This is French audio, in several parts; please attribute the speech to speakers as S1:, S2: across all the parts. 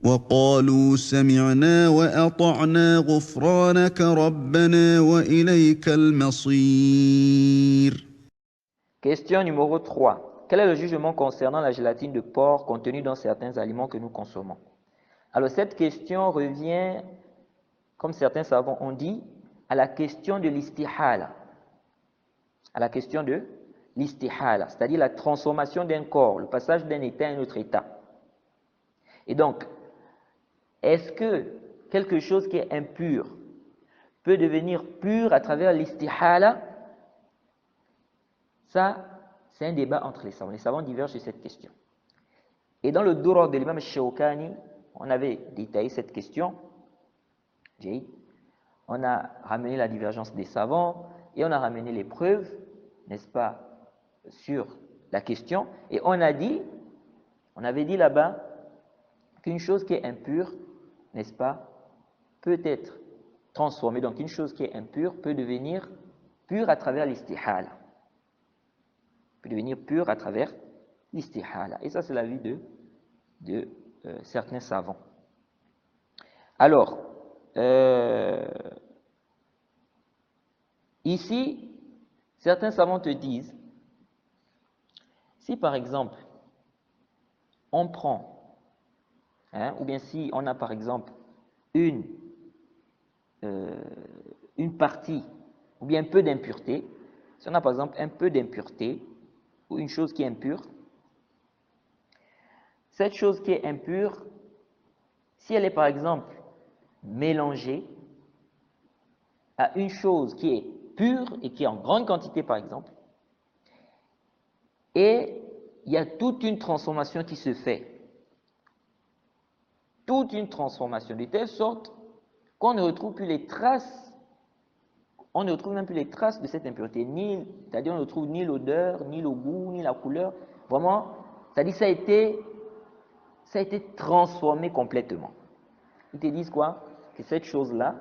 S1: وقالوا سمعنا وأطعنا غفرانك ربنا وإليك المصير.
S2: Question numéro 3. Quel est le jugement concernant la gélatine de porc contenue dans certains aliments que nous consommons? Alors cette question revient, comme certains savants ont dit, à la question de l'istihala. À la question de l'istihala, c'est-à-dire la transformation d'un corps, le passage d'un état à un autre état. Et donc, est-ce que quelque chose qui est impur peut devenir pur à travers l'istihala? Ça, c'est un débat entre les savants. Les savants divergent sur cette question. Et dans le Durar de l'imam Shawkani, on avait détaillé cette question. On a ramené la divergence des savants et on a ramené les preuves, n'est-ce pas, sur la question. Et on avait dit là-bas qu'une chose qui est impure, n'est-ce pas, peut être transformée. Donc une chose qui est impure peut devenir pure à travers l'istihala. Peut devenir pure à travers l'istihala. Et ça, c'est l'avis de certains savants. Alors, ici, certains savants te disent, si par exemple, on prend, ou bien si on a par exemple une partie, ou bien un peu d'impureté, si on a par exemple un peu d'impureté, ou une chose qui est impure, cette chose qui est impure, si elle est par exemple mélangée à une chose qui est pure et qui est en grande quantité par exemple, et il y a toute une transformation qui se fait, toute une transformation de telle sorte qu'on ne retrouve plus les traces, on ne retrouve même plus les traces de cette impureté, c'est-à-dire on ne retrouve ni l'odeur, ni le goût, ni la couleur, vraiment, c'est-à-dire ça a été transformé complètement. Ils te disent quoi? Que cette chose-là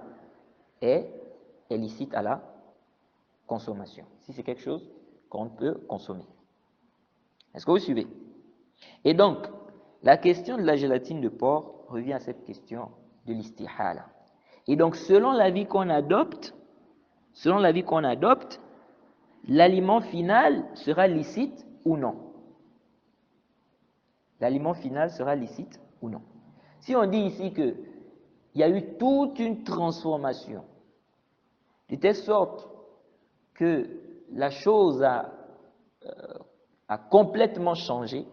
S2: est licite à la consommation. Si c'est quelque chose qu'on peut consommer. Est-ce que vous suivez? Et donc, la question de la gélatine de porc revient à cette question de l'istihala. Et donc, selon l'avis qu'on adopte, l'aliment final sera licite ou non. L'aliment final sera licite ou non. Si on dit ici qu'il y a eu toute une transformation, de telle sorte que la chose a complètement changé,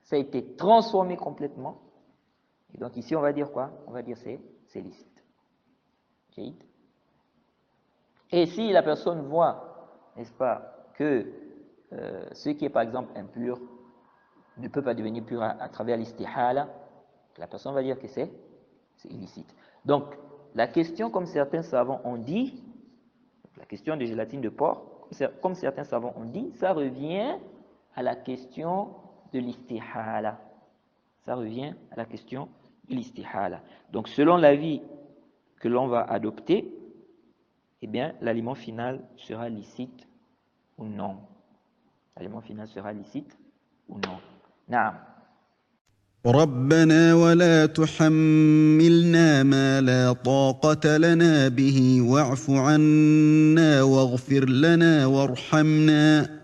S2: ça a été transformé complètement, et donc ici on va dire quoi? On va dire c'est licite. Et si la personne voit, n'est-ce pas, que ce qui est par exemple impur ne peut pas devenir pur à travers l'istihala, la personne va dire que c'est illicite. Donc, la question, comme certains savants ont dit, la question de gélatine de porc, comme certains savants ont dit, ça revient à la question de l'istihala. Ça revient à la question de l'istihala. Donc, selon l'avis que l'on va adopter, eh bien, l'aliment final sera licite ou non. L'aliment final sera licite ou non. Naam.
S1: ربنا ولا تحملنا ما لا طاقة لنا به واعف عنا واغفر لنا وارحمنا